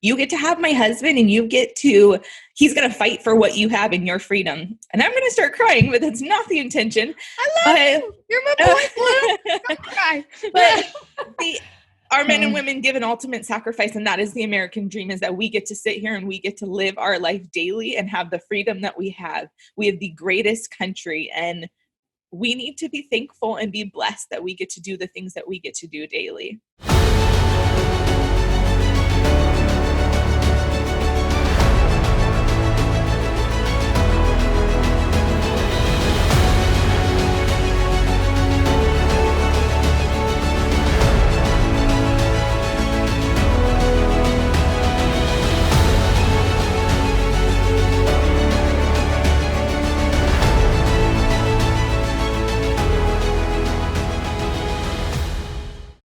you get to have my husband and he's going to fight for what you have in your freedom. And I'm going to start crying, but that's not the intention. I love you. You're my boy, Blue. Don't cry. But our men and women give an ultimate sacrifice, and that is the American dream, is that we get to sit here and we get to live our life daily and have the freedom that we have. We have the greatest country, and we need to be thankful and be blessed that we get to do the things that we get to do daily.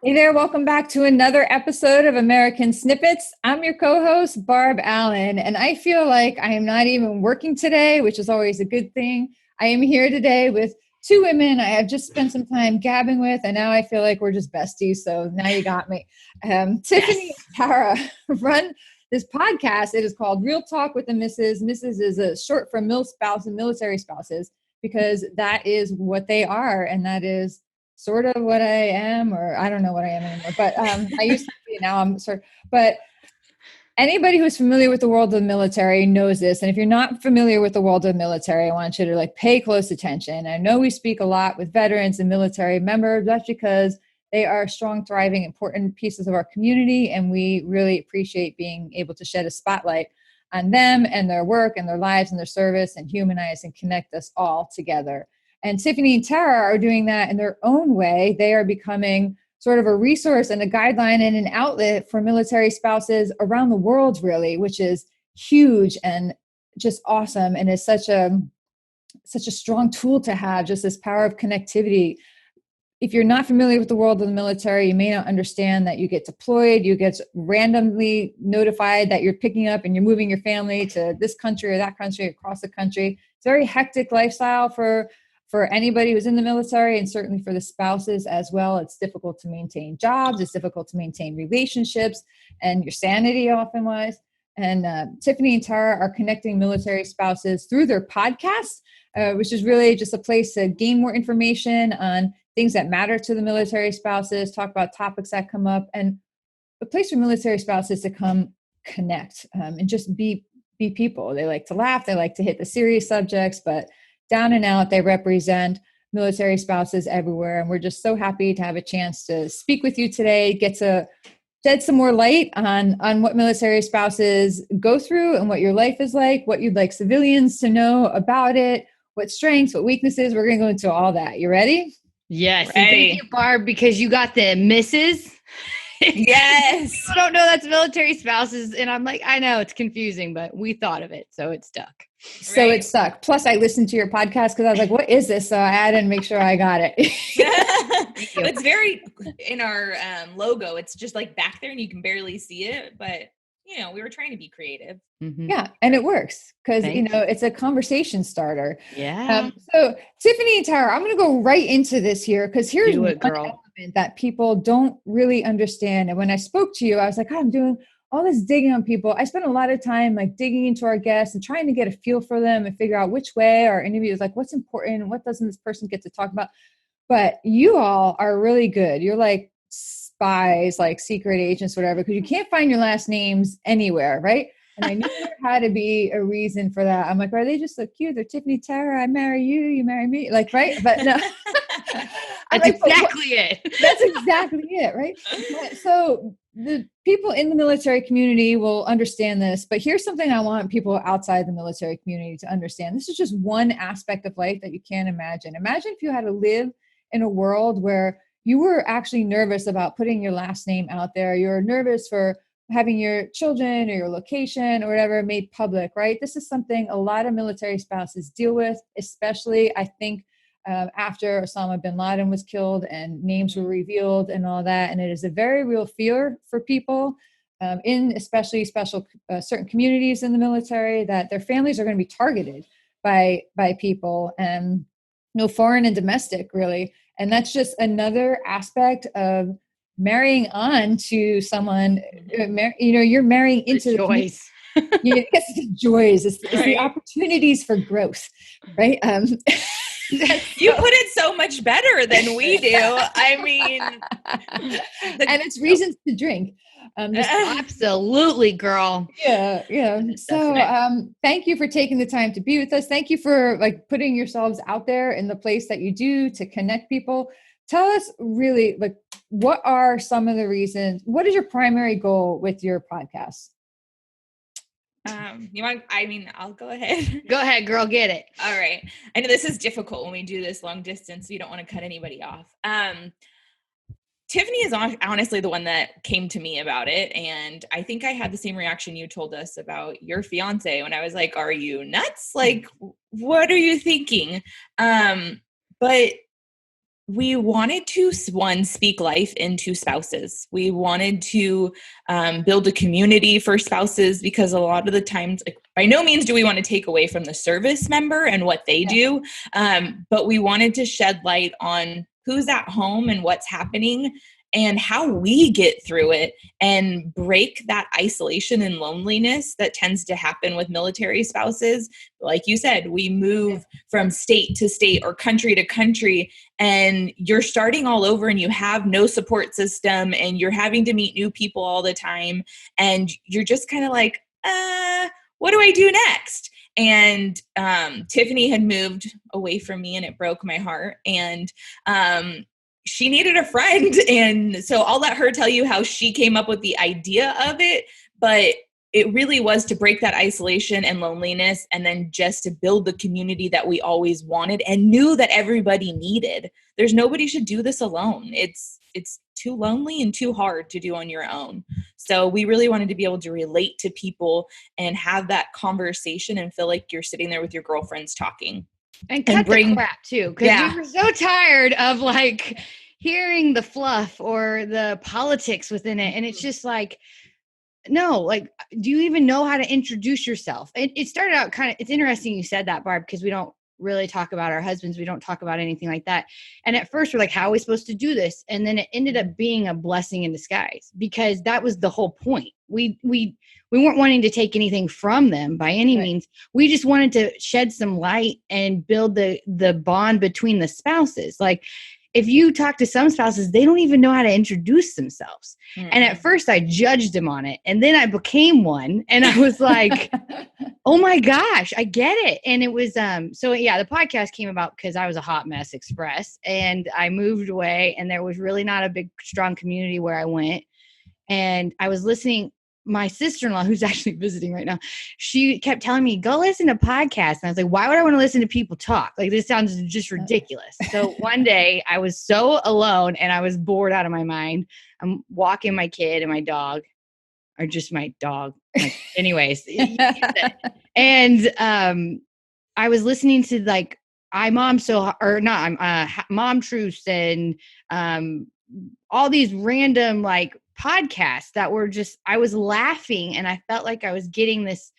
Hey there, welcome back to another episode of American Snippets. I'm your co-host, Barb Allen, and I feel like I am not even working today, which is always a good thing. I am here today with two women I have just spent some time gabbing with, and now I feel like we're just besties, so now you got me. Tiffany and Tara run this podcast. It is called Real Talk with the Misses. Misses is a short for mil spouse and military spouses, because that is what they are, and that is sort of what I am, or I don't know what I am anymore, but I used to be, now I'm sort of, but anybody who's familiar with the world of the military knows this. And if you're not familiar with the world of the military, I want you to pay close attention. I know we speak a lot with veterans and military members. That's because they are strong, thriving, important pieces of our community. And we really appreciate being able to shed a spotlight on them and their work and their lives and their service, and humanize and connect us all together. And Tiffany and Tara are doing that in their own way. They are becoming sort of a resource and a guideline and an outlet for military spouses around the world, really, which is huge and just awesome. And is such a strong tool to have, just this power of connectivity. If you're not familiar with the world of the military, you may not understand that you get deployed, you get randomly notified that you're picking up and you're moving your family to this country or that country, across the country. It's a very hectic lifestyle for anybody who's in the military, and certainly for the spouses as well. It's difficult to maintain jobs. It's difficult to maintain relationships and your sanity often wise. And Tiffany and Tara are connecting military spouses through their podcast, which is really just a place to gain more information on things that matter to the military spouses, talk about topics that come up, and a place for military spouses to come connect and just be people. They like to laugh. They like to hit the serious subjects, but down and out, they represent military spouses everywhere. And we're just so happy to have a chance to speak with you today, get to shed some more light on what military spouses go through and what your life is like, what you'd like civilians to know about it, what strengths, what weaknesses. We're going to go into all that. You ready? Yes. And thank you, Barb, because you got the misses. Yes. People don't know that's military spouses. And I'm like, I know it's confusing, but we thought of it. So it stuck. So it stuck. Plus, I listened to your podcast because I was like, what is this? So I added and make sure I got it. It's very, in our logo, it's just back there and you can barely see it. But, we were trying to be creative. Mm-hmm. Yeah. And it works because, it's a conversation starter. Yeah. So Tiffany and Tara, I'm going to go right into this here because here's one element that people don't really understand. And when I spoke to you, I was like, I'm doing all this digging on people. I spent a lot of time digging into our guests and trying to get a feel for them and figure out which way our interview is what's important, what doesn't this person get to talk about. But you all are really good. You're like spies, like secret agents, whatever, because you can't find your last names anywhere, right? And I knew there had to be a reason for that. I'm like, are they just so cute? They're Tiffany, Tara, I marry you, you marry me. Right? But no. That's exactly it. That's exactly it, right? So the people in the military community will understand this, but here's something I want people outside the military community to understand. This is just one aspect of life that you can't imagine. Imagine if you had to live in a world where you were actually nervous about putting your last name out there. You're nervous for having your children or your location or whatever made public, right? This is something a lot of military spouses deal with, especially, I think, after Osama bin Laden was killed and names were revealed and all that. And it is a very real fear for people in especially certain communities in the military that their families are going to be targeted by people, and foreign and domestic, really. And that's just another aspect of marrying on to someone, you're marrying into the community. choice. You guess it's the joys, it's the opportunities for growth, right? You put it so much better than we do. I mean, and it's reasons to drink. Absolutely, girl. Yeah. So thank you for taking the time to be with us. Thank you for like putting yourselves out there in the place that you do to connect people. Tell us really, like, what are some of the reasons? What is your primary goal with your podcast? I'll go ahead. Go ahead, girl, get it. All right. I know this is difficult when we do this long distance, so you don't want to cut anybody off. Tiffany is honestly the one that came to me about it. And I think I had the same reaction you told us about your fiance when I was like, are you nuts? Like, what are you thinking? But we wanted to, one, speak life into spouses. We wanted to build a community for spouses, because a lot of the times, like, by no means do we want to take away from the service member and what they do, but we wanted to shed light on who's at home and what's happening and how we get through it and break that isolation and loneliness that tends to happen with military spouses. Like you said, we move from state to state or country to country, and you're starting all over and you have no support system and you're having to meet new people all the time. And you're just kind of like, what do I do next? And Tiffany had moved away from me and it broke my heart. And she needed a friend. And so I'll let her tell you how she came up with the idea of it. But it really was to break that isolation and loneliness, and then just to build the community that we always wanted and knew that everybody needed. There's nobody should do this alone. It's too lonely and too hard to do on your own. So we really wanted to be able to relate to people and have that conversation and feel like you're sitting there with your girlfriends talking. And cut the crap too, because you were so tired of like hearing the fluff or the politics within it. And it's just like, no, like, do you even know how to introduce yourself? It started out it's interesting you said that, Barb, because we don't really talk about our husbands. We don't talk about anything like that. And at first we're like, how are we supposed to do this? And then it ended up being a blessing in disguise, because that was the whole point. We weren't wanting to take anything from them by any means. We just wanted to shed some light and build the bond between the spouses. Like, if you talk to some spouses, they don't even know how to introduce themselves. Mm-hmm. And at first I judged them on it. And then I became one, and I was like, oh my gosh, I get it. And it was, the podcast came about because I was a hot mess express, and I moved away, and there was really not a big, strong community where I went. And I was listening. My sister-in-law, who's actually visiting right now, she kept telling me, go listen to podcasts. And I was like, why would I want to listen to people talk? Like, this sounds just ridiculous. So one day I was so alone and I was bored out of my mind. I'm walking my kid and my dog, or just my dog. Like, anyways. And I was listening to like Mom Truths and all these random like podcasts that were just, I was laughing, and I felt like I was getting this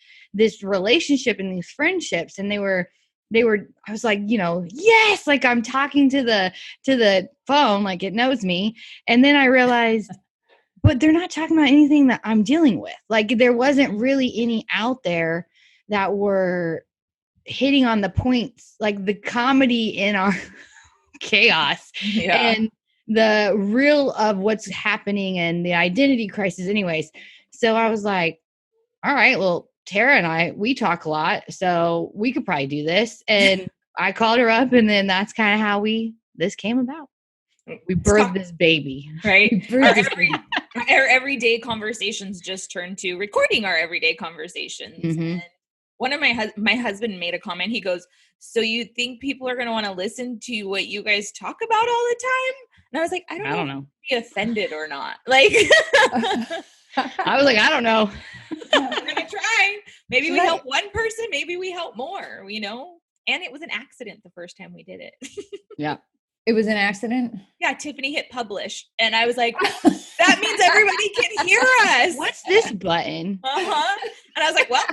relationship and these friendships, and they were, I was like, yes, like I'm talking to the phone, like it knows me. And then I realized, but they're not talking about anything that I'm dealing with. Like, there wasn't really any out there that were hitting on the points, like the comedy in our chaos and the real of what's happening and the identity crisis anyways. So I was like, all right, well, Tara and we talk a lot, so we could probably do this. And I called her up, and then that's kind of how this came about. We birthed this baby. Right. Our everyday conversations just turned to recording our everyday conversations. Mm-hmm. And one of my husband made a comment. He goes, so you think people are going to want to listen to what you guys talk about all the time? And I was like, I don't know if be offended or not. Like, I was like, I don't know. We're going to try. Maybe we help one person. Maybe we help more, And it was an accident the first time we did it. Yeah. It was an accident? Yeah. Tiffany hit publish. And I was like, that means everybody can hear us. What's this button? Uh-huh. And I was like, well,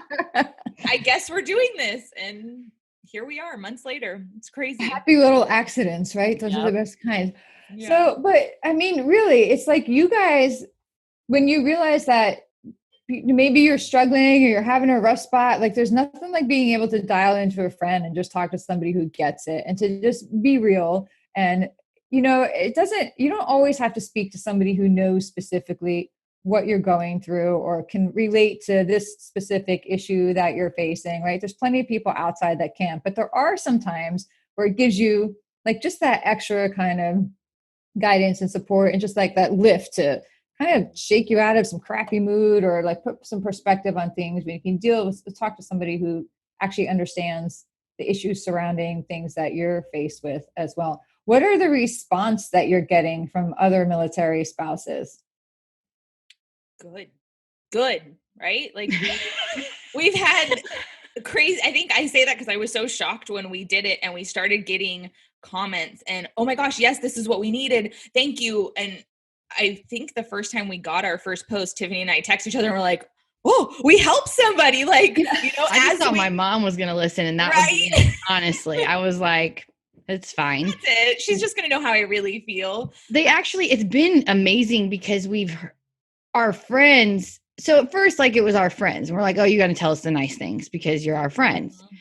I guess we're doing this. And here we are months later. It's crazy. Happy little accidents, right? Those are the best kind. Yeah. So, but I mean, really, it's like you guys, when you realize that maybe you're struggling or you're having a rough spot, like there's nothing like being able to dial into a friend and just talk to somebody who gets it and to just be real. And, you don't always have to speak to somebody who knows specifically what you're going through or can relate to this specific issue that you're facing, right? There's plenty of people outside that can't, but there are some times where it gives you like just that extra kind of guidance and support and just like that lift to kind of shake you out of some crappy mood or like put some perspective on things. But you can talk to somebody who actually understands the issues surrounding things that you're faced with as well. What are the response that you're getting from other military spouses? Good, right? Like we've had crazy. I think I say that because I was so shocked when we did it and we started getting comments and, oh my gosh, yes, this is what we needed. Thank you. And I think the first time we got our first post, Tiffany and I text each other and we're like, oh, we helped somebody. Like, I just thought my mom was going to listen and that right? was it. Honestly, I was like, it's fine. That's it. She's just going to know how I really feel. It's been amazing because our friends. So at first, like it was our friends. And we're like, oh, you got to tell us the nice things because you're our friends. Mm-hmm.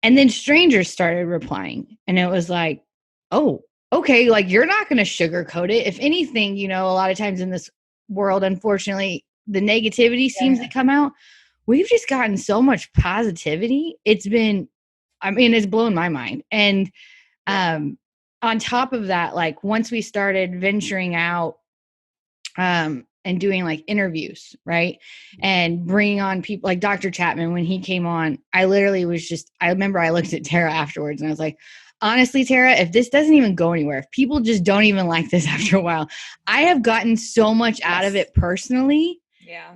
And then strangers started replying. And it was like, oh, okay. Like you're not going to sugarcoat it. If anything, a lot of times in this world, unfortunately, the negativity seems to come out. We've just gotten so much positivity. It's blown my mind. And on top of that, like once we started venturing out, and doing like interviews, right? And bringing on people like Dr. Chapman, when he came on, I remember I looked at Tara afterwards and I was like, honestly, Tara, if this doesn't even go anywhere, if people just don't even like this after a while, I have gotten so much out of it personally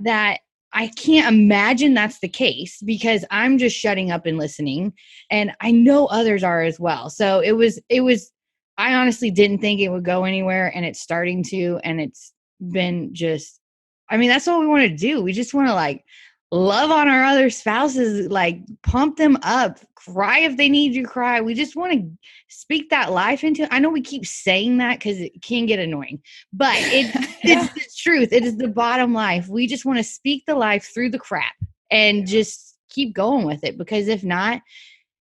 that I can't imagine that's the case because I'm just shutting up and listening. And I know others are as well. So it was, I honestly didn't think it would go anywhere and it's starting to, and it's been that's what we want to do. We just want to like love on our other spouses, like pump them up, cry if they need you to cry. We just want to speak that life into. I know we keep saying that because it can get annoying, but it's the truth. It is the bottom life. We just want to speak the life through the crap and just keep going with it, because if not,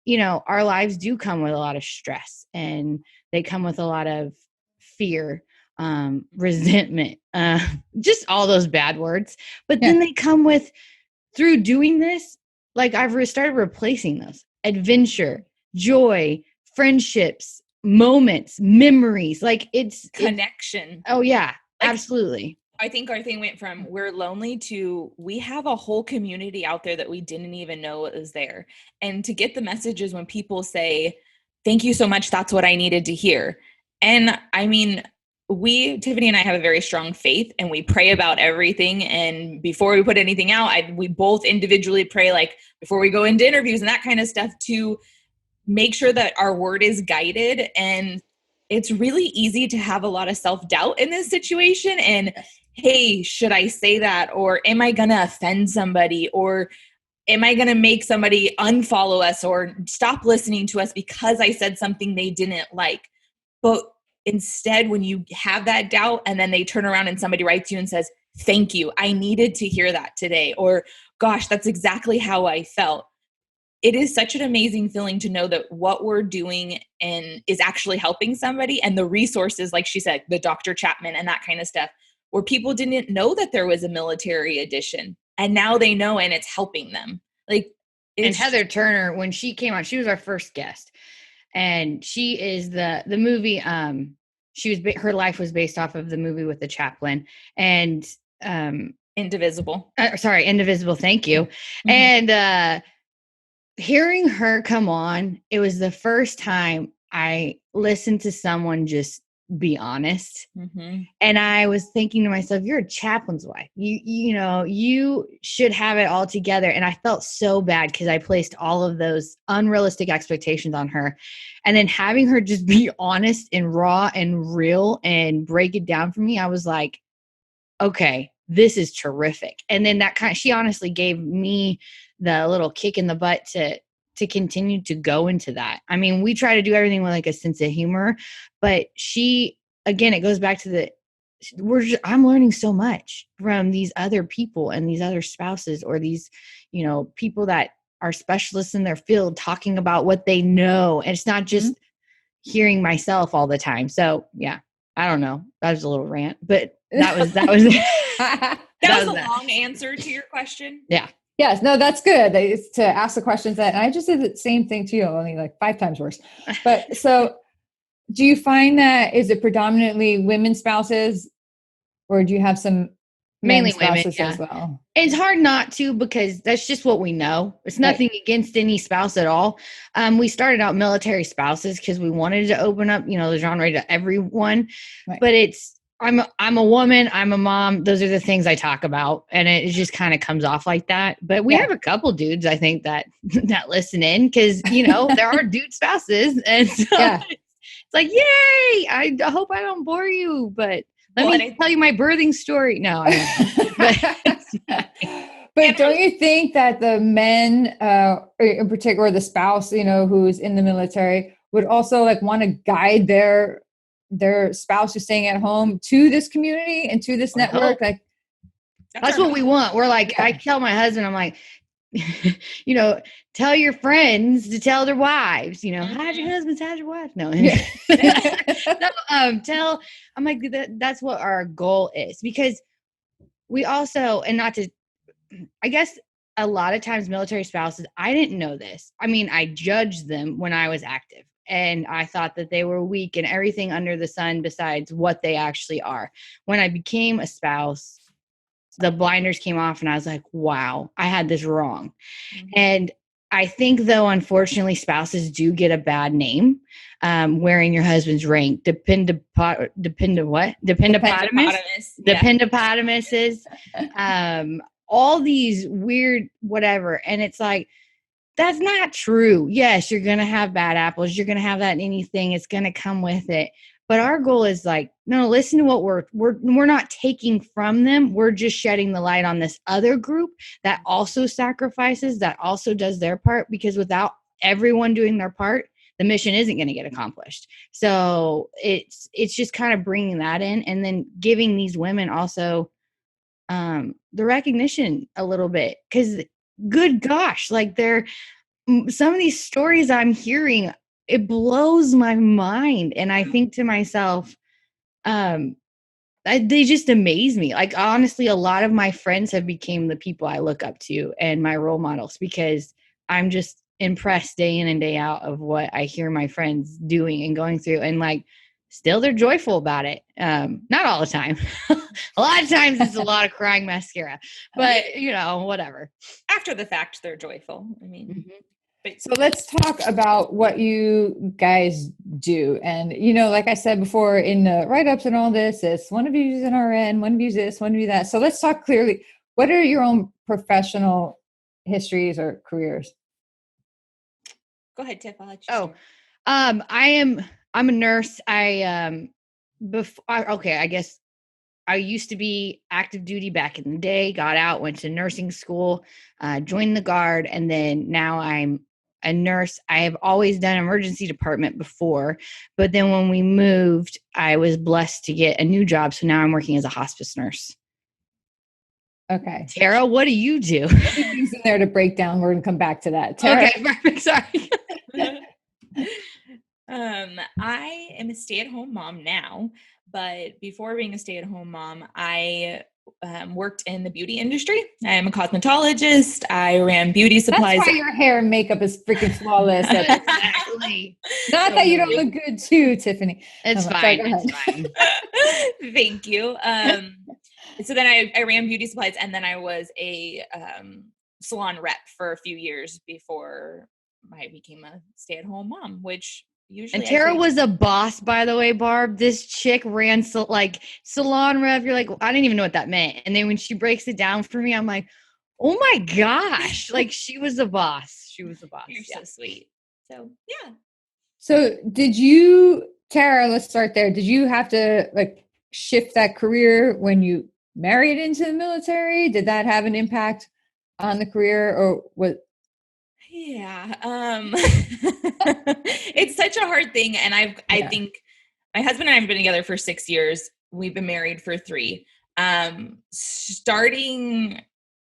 our lives do come with a lot of stress and they come with a lot of fear, resentment, just all those bad words. But then they come with, through doing this, like I've started replacing those: adventure, joy, friendships, moments, memories. Like it's connection. Oh yeah, absolutely. I think our thing went from we're lonely to we have a whole community out there that we didn't even know was there. And to get the messages when people say, thank you so much, that's what I needed to hear. And I mean, Tiffany and I have a very strong faith and we pray about everything. And before we put anything out, we both individually pray, like before we go into interviews and that kind of stuff, to make sure that our word is guided. And it's really easy to have a lot of self-doubt in this situation. And hey, should I say that? Or am I going to offend somebody? Or am I going to make somebody unfollow us or stop listening to us because I said something they didn't like? But instead, when you have that doubt and then they turn around and somebody writes you and says, thank you, I needed to hear that today. Or gosh, that's exactly how I felt. It is such an amazing feeling to know that what we're doing and is actually helping somebody, and the resources, like she said, the Dr. Chapman and that kind of stuff, where people didn't know that there was a military edition and now they know and it's helping them. And Heather Turner, when she came on, she was our first guest. And she is the movie. Her life was based off of the movie with the chaplain and Indivisible. Indivisible. Thank you. Mm-hmm. And hearing her come on, it was the first time I listened to someone just be honest. Mm-hmm. And I was thinking to myself, you're a chaplain's wife. You should have it all together. And I felt so bad because I placed all of those unrealistic expectations on her. And then having her just be honest and raw and real and break it down for me, I was like, okay, this is terrific. And then she honestly gave me the little kick in the butt to continue to go into that. I mean, we try to do everything with like a sense of humor, but she again, it goes back to I'm learning so much from these other people and these other spouses, or these, people that are specialists in their field talking about what they know. And it's not just hearing myself all the time. So yeah, I don't know. That was a little rant, but that was that was a long answer to your question. Yeah. Yes. No, that's good. It's to ask the questions and I just did the same thing to you, only like 5 times worse. But so do you find that, is it predominantly women spouses, or do you have some mainly women women as well? It's hard not to, because that's just what we know. It's nothing against any spouse at all. We started out military spouses because we wanted to open up, the genre to everyone. Right. But I'm a woman, I'm a mom. Those are the things I talk about, and it just kind of comes off like that. But we have a couple dudes, I think, that listen in, because there are dude spouses, and so it's like, yay! I hope I don't bore you, but let me tell you my birthing story. No, but don't you think that the men, in particular, the spouse, who's in the military, would also like want to guide their spouse who's staying at home to this community and to this network? Like that's what we want. We're like, I tell my husband, I'm like, tell your friends to tell their wives, how's your husband, how's your wife? No, I'm like, that's what our goal is, because we also, and not to, I guess a lot of times military spouses, I didn't know this. I mean, I judged them when I was active, and I thought that they were weak and everything under the sun besides what they actually are. When I became a spouse, the blinders came off, and I was like, wow, I had this wrong. Mm-hmm. And I think, though, unfortunately, spouses do get a bad name, wearing your husband's rank. Dependopotamuses. All these weird whatever. And it's like, that's not true. Yes, you're going to have bad apples. You're going to have that in anything. It's going to come with it. But our goal is like, no, listen to what we're not taking from them. We're just shedding the light on this other group that also sacrifices, that also does their part, because without everyone doing their part, the mission isn't going to get accomplished. So it's just kind of bringing that in, and then giving these women also the recognition a little bit, because good gosh, like some of these stories I'm hearing, it blows my mind. And I think to myself, they just amaze me. Like, honestly, a lot of my friends have become the people I look up to and my role models, because I'm just impressed day in and day out of what I hear my friends doing and going through. And like, still they're joyful about it. Not all the time. A lot of times it's a lot of crying mascara, but whatever. After the fact, they're joyful. I mean, so let's talk about what you guys do. And, like I said before in the write-ups and all this, it's one of you is an RN, one of you is this, one of you that. So let's talk clearly. What are your own professional histories or careers? Go ahead, Tiff. I'll let you start. I'm a nurse. I guess I used to be active duty back in the day, got out, went to nursing school, joined the Guard, and then now I'm a nurse. I have always done emergency department before, but then when we moved, I was blessed to get a new job. So now I'm working as a hospice nurse. Okay. Tara, what do you do? Things in there to break down. We're going to come back to that. Tara? Okay, perfect. Sorry. I am a stay-at-home mom now, but before being a stay-at-home mom, I worked in the beauty industry. I am a cosmetologist. I ran beauty supplies. That's why your hair and makeup is freaking flawless. Exactly. Not that you don't look good too, Tiffany. It's fine. It's fine. Thank you. So then I ran beauty supplies, and then I was a salon rep for a few years before I became a stay-at-home mom, which usually. And Tara was a boss, by the way, Barb. This chick ran salon rep. You're like, I didn't even know what that meant. And then when she breaks it down for me, I'm like, oh my gosh. Like, she was a boss. She was a boss. You're so sweet. So, yeah. So did you, Tara, let's start there. Did you have to like shift that career when you married into the military? Did that have an impact on the career, or what? Yeah. It's such a hard thing. And I think my husband and I have been together for 6 years. We've been married for 3. Starting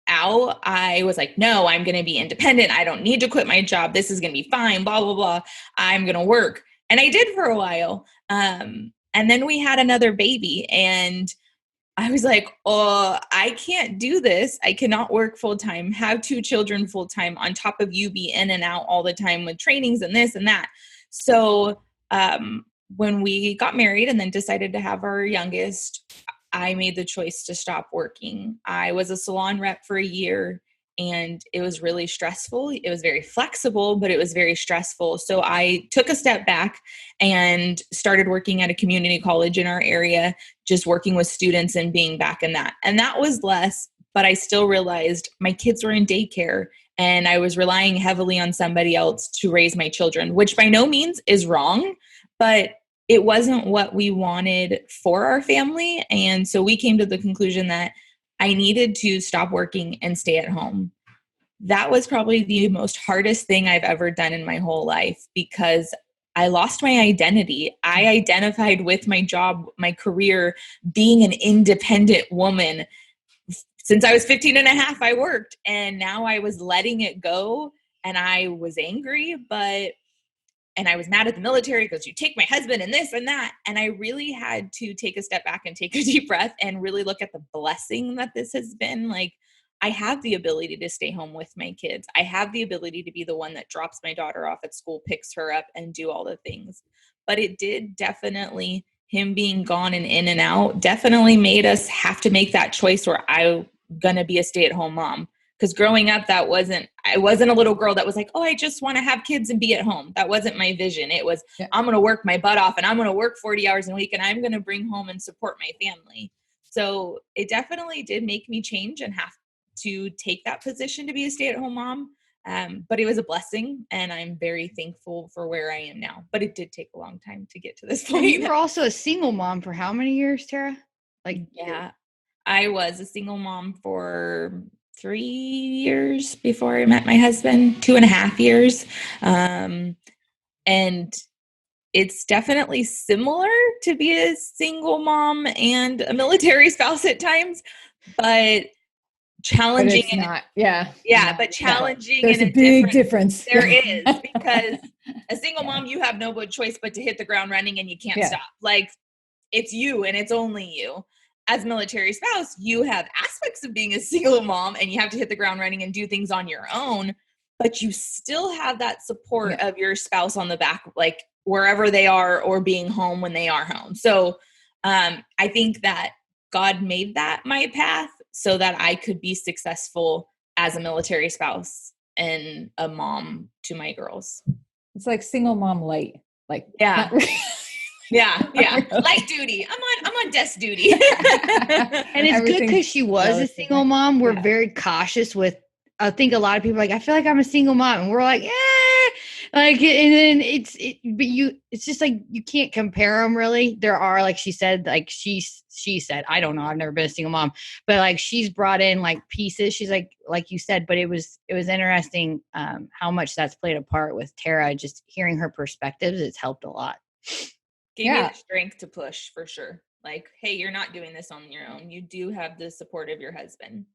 out, I was like, no, I'm going to be independent. I don't need to quit my job. This is going to be fine, blah, blah, blah. I'm going to work. And I did for a while. And then we had another baby, and I was like, oh, I can't do this. I cannot work full time, have 2 children full time on top of you be in and out all the time with trainings and this and that. So when we got married and then decided to have our youngest, I made the choice to stop working. I was a salon rep for a year, and it was really stressful. It was very flexible, but it was very stressful. So I took a step back and started working at a community college in our area, just working with students and being back in that. And that was less, but I still realized my kids were in daycare and I was relying heavily on somebody else to raise my children, which by no means is wrong, but it wasn't what we wanted for our family. And so we came to the conclusion that I needed to stop working and stay at home. That was probably the most hardest thing I've ever done in my whole life, because I lost my identity. I identified with my job, my career, being an independent woman. Since I was 15 and a half, I worked, and now I was letting it go, and I was angry, and I was mad at the military because you take my husband and this and that. And I really had to take a step back and take a deep breath and really look at the blessing that this has been. Like, I have the ability to stay home with my kids. I have the ability to be the one that drops my daughter off at school, picks her up, and do all the things. But it did definitely, him being gone and in and out, definitely made us have to make that choice where I'm going to be a stay-at-home mom. Because growing up, I wasn't a little girl that was like, oh, I just want to have kids and be at home. That wasn't my vision. It was, I'm going to work my butt off, and I'm going to work 40 hours a week, and I'm going to bring home and support my family. So it definitely did make me change and have to take that position to be a stay-at-home mom. But it was a blessing, and I'm very thankful for where I am now. But it did take a long time to get to this point. And you were also a single mom for how many years, Tara? Yeah, I was a single mom for 3 years before I met my husband, 2.5 years. And it's definitely similar to be a single mom and a military spouse at times, but challenging. But it's not, yeah. Yeah, but challenging. There's a big difference. There is, because a single mom, you have no choice but to hit the ground running, and you can't stop. Like, it's you and it's only you. As a military spouse, you have aspects of being a single mom, and you have to hit the ground running and do things on your own, but you still have that support of your spouse on the back, like wherever they are, or being home when they are home. So I think that God made that my path so that I could be successful as a military spouse and a mom to my girls. It's like single mom light. Like, yeah. Yeah. Light duty. I'm on desk duty. And it's good because she was a single mom. We're very cautious with, I think a lot of people are like, I feel like I'm a single mom. And we're like, like, and then it's just like, you can't compare them really. There are, like she said, like she said, I don't know, I've never been a single mom, but like she's brought in like pieces. She's like you said, but it was interesting how much that's played a part with Tara. Just hearing her perspectives, it's helped a lot. Gave me the strength to push, for sure. Like, hey, you're not doing this on your own. You do have the support of your husband.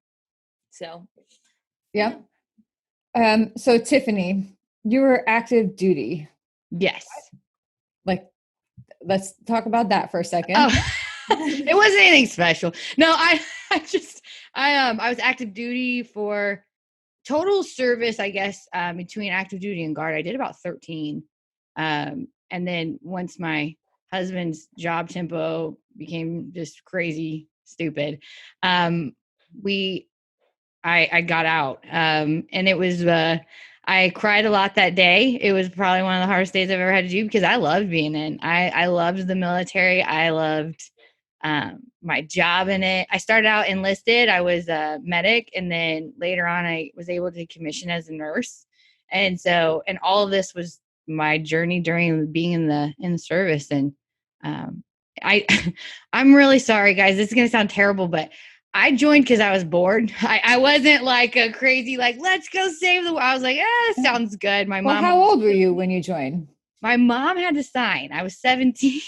So, yeah. So Tiffany, you were active duty. Yes. Like, let's talk about that for a second. Oh, it wasn't anything special. No, I was active duty for total service, I guess, between active duty and guard. I did about 13. And then once my husband's job tempo became just crazy stupid, I got out. And it was, I cried a lot that day. It was probably one of the hardest days I've ever had to do, because I loved being in. I loved the military. I loved my job in it. I started out enlisted. I was a medic, and then later on I was able to commission as a nurse. And all of this was my journey during being in the service. And I'm really sorry, guys. This is going to sound terrible, but I joined because I was bored. I wasn't like a crazy, like, let's go save the world. I was like, that sounds good. My mom. How old were you when you joined? My mom had to sign. I was 17.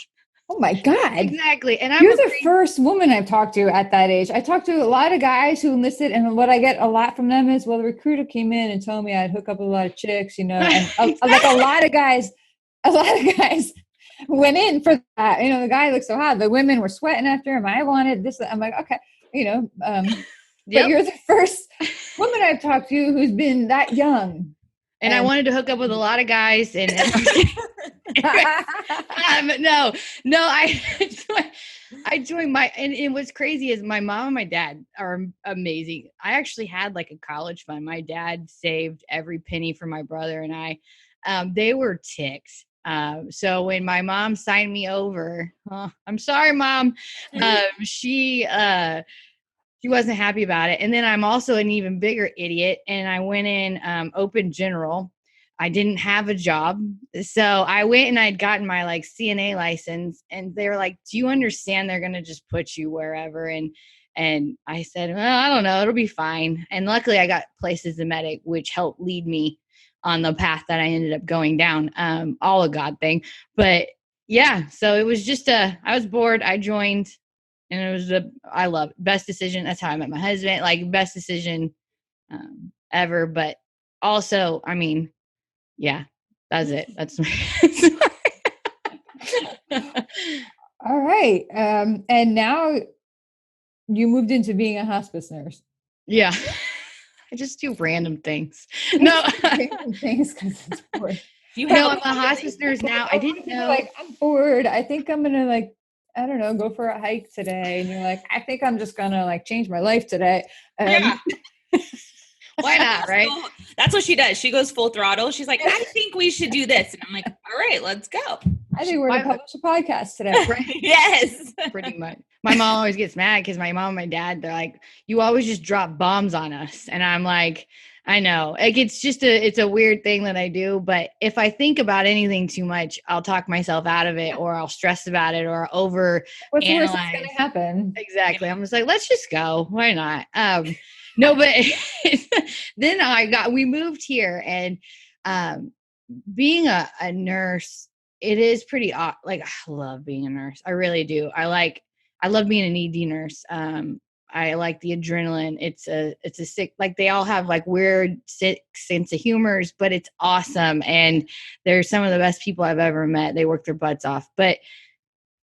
Oh my God. Exactly. And you're the first woman I've talked to at that age. I talked to a lot of guys who enlisted, and what I get a lot from them is, well, the recruiter came in and told me I'd hook up with a lot of chicks, and like a lot of guys went in for that. The guy looked so hot. The women were sweating after him. I wanted this. I'm like, okay, but you're the first woman I've talked to who's been that young. And I wanted to hook up with a lot of guys, and I joined and what's crazy is my mom and my dad are amazing. I actually had like a college fund. My dad saved every penny for my brother and I. They were ticked. So when my mom signed me over, I'm sorry, Mom. She wasn't happy about it. And then I'm also an even bigger idiot. And I went in open general. I didn't have a job. So I went and I'd gotten my like CNA license, and they were like, do you understand they're going to just put you wherever? And I said, well, I don't know. It'll be fine. And luckily I got placed as a medic, which helped lead me on the path that I ended up going down. All a God thing. But yeah, so it was just I was bored. I joined. And it was I love it. Best decision. That's how I met my husband. Like best decision ever. But also, I mean, yeah, that's it. That's all right. And now you moved into being a hospice nurse. Yeah. I just do random things. No. Random things because it's bored. I'm a hospice nurse now. I didn't know. Like, I'm bored. I think I'm going to I don't know, go for a hike today. And you're like, I think I'm just going to change my life today. Yeah. Why not, right? That's what she does. She goes full throttle. She's like, I think we should do this. And I'm like, all right, let's go. I think we're going to publish a podcast today. Right? Yes. Pretty much. My mom always gets mad because my mom and my dad, they're like, you always just drop bombs on us. And I'm like, I know. Like, it's a weird thing that I do. But if I think about anything too much, I'll talk myself out of it, or I'll stress about it, or over what's the worst that's going to happen? Exactly. I'm just like, let's just go. Why not? No, but then we moved here, and being a nurse, it is pretty like, I love being a nurse. I really do. I love being an ED nurse. I like the adrenaline. It's a sick, like they all have like weird sick sense of humors, but it's awesome. And they're some of the best people I've ever met. They work their butts off, but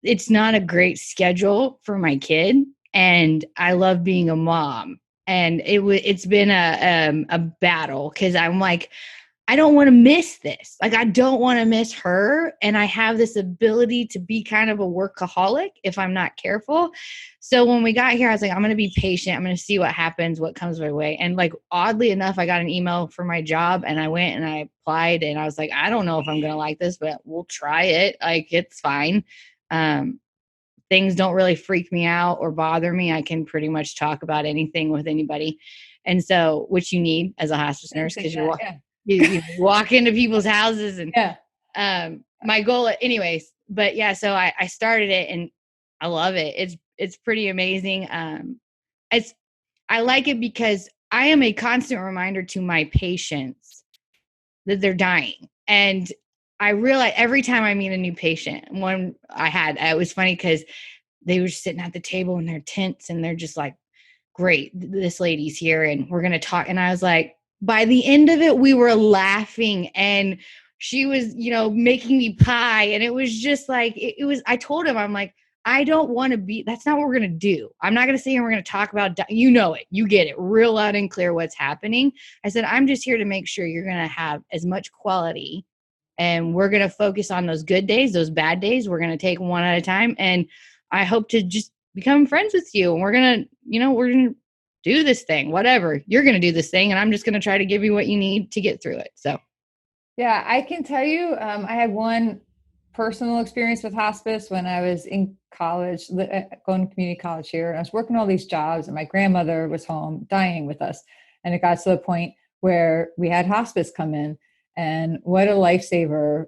it's not a great schedule for my kid. And I love being a mom. And it's been a battle, because I'm like, I don't want to miss this. Like, I don't want to miss her. And I have this ability to be kind of a workaholic if I'm not careful. So when we got here, I was like, I'm going to be patient. I'm going to see what happens, what comes my way. And like, oddly enough, I got an email for my job, and I went and I applied, and I was like, I don't know if I'm going to like this, but we'll try it. Like, it's fine. Things don't really freak me out or bother me. I can pretty much talk about anything with anybody. And so, which you need as a hospice nurse, because you walk into people's houses, and my goal anyways, but yeah, so I started it, and I love it. It's pretty amazing. I like it because I am a constant reminder to my patients that they're dying. And I realize every time I meet a new patient, it was funny because they were sitting at the table in their tents, and they're just like, great, this lady's here and we're going to talk. And I was like, by the end of it, we were laughing, and she was, making me pie. And it was just like, I told him, I'm like, I don't want to be, that's not what we're going to do. I'm not going to sit here and we're going to talk about, you get it real loud and clear what's happening. I said, I'm just here to make sure you're going to have as much quality, and we're going to focus on those good days, those bad days. We're going to take one at a time. And I hope to just become friends with you. And we're going to do this thing, whatever. You're going to do this thing, and I'm just going to try to give you what you need to get through it. So. Yeah, I can tell you, I had one personal experience with hospice when I was in college, going to community college here. And I was working all these jobs, and my grandmother was home dying with us. And it got to the point where we had hospice come in, and what a lifesaver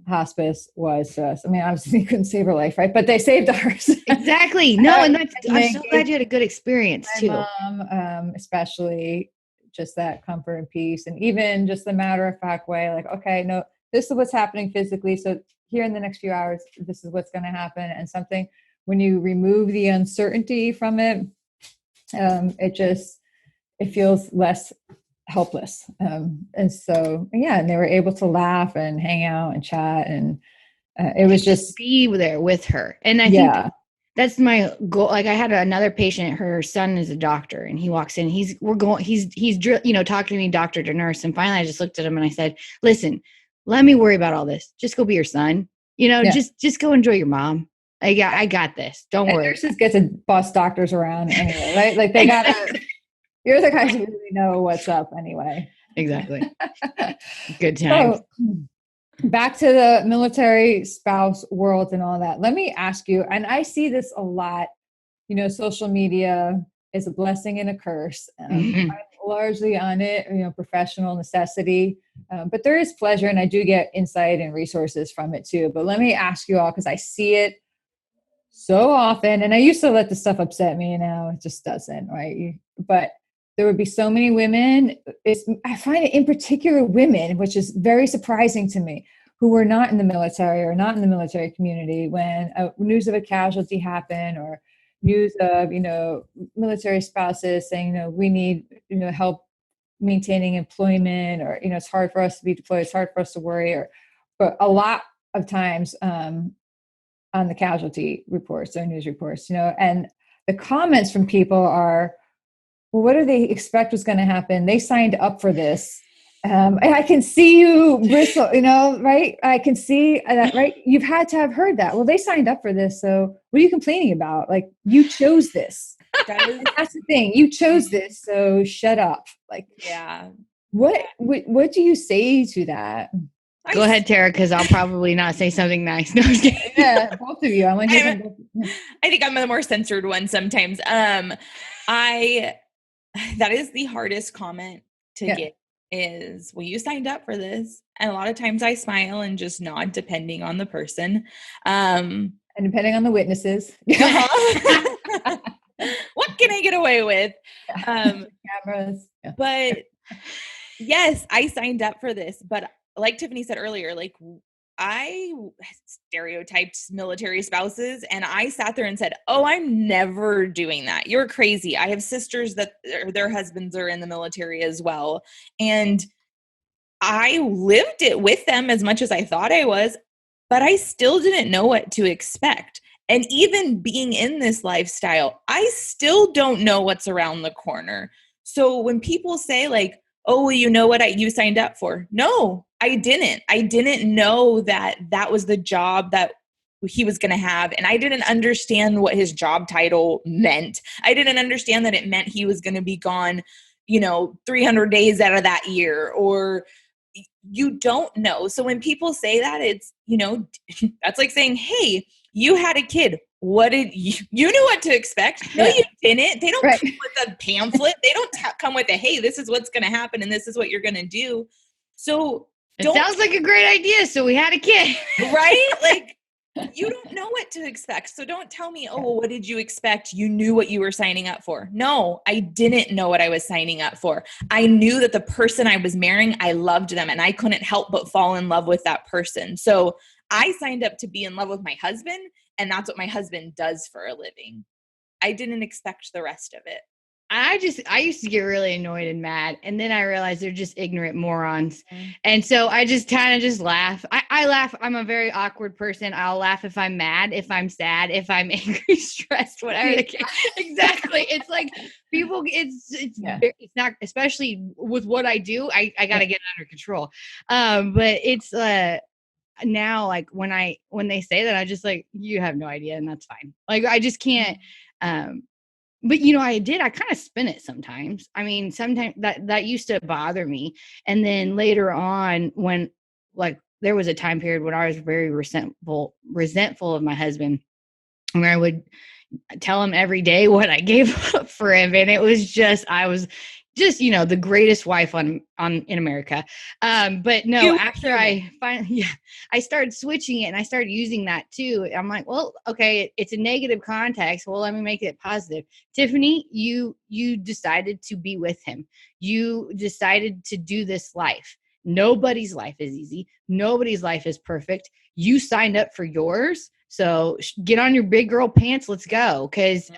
hospice was to us. I mean, obviously they couldn't save her life, right? But they saved ours. Exactly. No, and I'm so glad you had a good experience too. Mom, especially just that comfort and peace, and even just the matter of fact way, like, okay, no, this is what's happening physically. So here in the next few hours, this is what's going to happen. And something, when you remove the uncertainty from it, it feels less helpless. And so, yeah, and they were able to laugh and hang out and chat. And it was just be there with her. And I think that's my goal. Like I had another patient, her son is a doctor, and he walks in, he's talking to me, doctor to nurse. And finally I just looked at him and I said, listen, let me worry about all this. Just go be your son, just go enjoy your mom. I got this. Don't worry. Nurses get to boss doctors around anyway, right? Like they gotta, you're the guys who really know what's up anyway. Exactly. Good times. So, back to the military spouse world and all that. Let me ask you, and I see this a lot, social media is a blessing and a curse. I'm largely on it, professional necessity, but there is pleasure, and I do get insight and resources from it too. But let me ask you all, because I see it so often, and I used to let the stuff upset me, and now it just doesn't, right? But there would be so many women, I find it in particular women, which is very surprising to me, who were not in the military or not in the military community, when news of a casualty happened, or news of, military spouses saying, we need, help maintaining employment, or, it's hard for us to be deployed, it's hard for us to worry, but a lot of times on the casualty reports or news reports, and the comments from people are, well, what do they expect was going to happen? They signed up for this. And I can see you bristle, right? I can see that, right? You've had to have heard that. Well, they signed up for this. So what are you complaining about? Like, you chose this. That's the thing. You chose this. So shut up. Like, yeah. What do you say to that? Go ahead, Tara, because I'll probably not say something nice. No, yeah, both of you. I think I'm the more censored one sometimes. That is the hardest comment to get, is, well, you signed up for this. And a lot of times I smile and just nod, depending on the person. And depending on the witnesses. What can I get away with? Cameras. Yeah. But yes, I signed up for this. But like Tiffany said earlier, like, I stereotyped military spouses, and I sat there and said, oh, I'm never doing that. You're crazy. I have sisters that their husbands are in the military as well. And I lived it with them as much as I thought I was, but I still didn't know what to expect. And even being in this lifestyle, I still don't know what's around the corner. So when people say like, oh, well, you know what you signed up for? No, I didn't. I didn't know that was the job that he was going to have. And I didn't understand what his job title meant. I didn't understand that it meant he was going to be gone, 300 days out of that year, or you don't know. So when people say that, it's, that's like saying, hey, you had a kid. What did you knew what to expect? No, you didn't. They don't come with a pamphlet. They don't come with a, hey, this is what's going to happen and this is what you're going to do. So it sounds like a great idea. So we had a kid, right? Like, you don't know what to expect. So don't tell me, oh, well, what did you expect? You knew what you were signing up for. No, I didn't know what I was signing up for. I knew that the person I was marrying, I loved them, and I couldn't help but fall in love with that person. So I signed up to be in love with my husband, and that's what my husband does for a living. I didn't expect the rest of it. I used to get really annoyed and mad. And then I realized they're just ignorant morons. Mm-hmm. And so I just kind of just laugh. I laugh. I'm a very awkward person. I'll laugh if I'm mad, if I'm sad, if I'm angry, stressed, whatever the case. Exactly. It's like people, it's not, especially with what I do, I got to get under control. But it's, now, like when they say that, I just like, you have no idea, and that's fine. Like, I just can't, but I kind of spin it sometimes. I mean, sometimes that used to bother me. And then later on, when like there was a time period when I was very resentful of my husband, where I would tell him every day what I gave up for him. And it was just, I was just, the greatest wife in America. But no, after I finally, I started switching it and I started using that too. I'm like, well, okay, it's a negative context. Well, let me make it positive. Tiffany, you decided to be with him. You decided to do this life. Nobody's life is easy. Nobody's life is perfect. You signed up for yours. So get on your big girl pants. Let's go. Cause,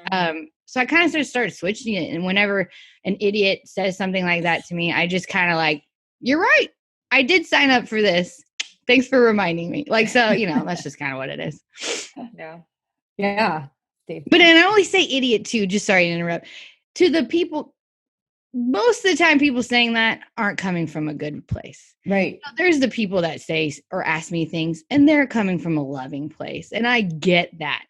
so I kind of just started switching it. And whenever an idiot says something like that to me, I just kind of like, you're right. I did sign up for this. Thanks for reminding me. Like, so, that's just kind of what it is. Yeah. Yeah. But and I only say idiot too, just sorry to interrupt. To the people, most of the time people saying that aren't coming from a good place. Right. There's the people that say or ask me things and they're coming from a loving place. And I get that.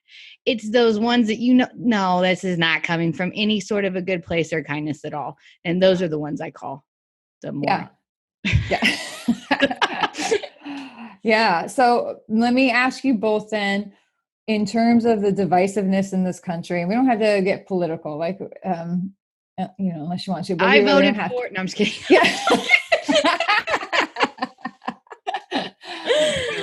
It's those ones that no, this is not coming from any sort of a good place or kindness at all. And those are the ones I call the more. Yeah. Yeah. So let me ask you both then, in terms of the divisiveness in this country, and we don't have to get political, like, unless you want to. But I voted for it. No, I'm just kidding. Yeah.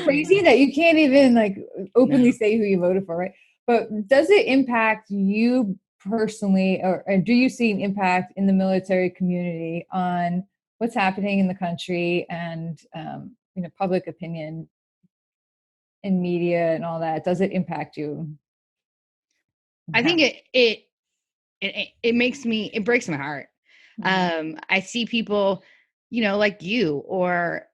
Crazy that you can't even like openly say who you voted for, right? But does it impact you personally, or do you see an impact in the military community on what's happening in the country and public opinion in media and all that? Does it impact you? I think it makes me, it breaks my heart. I see people, like you or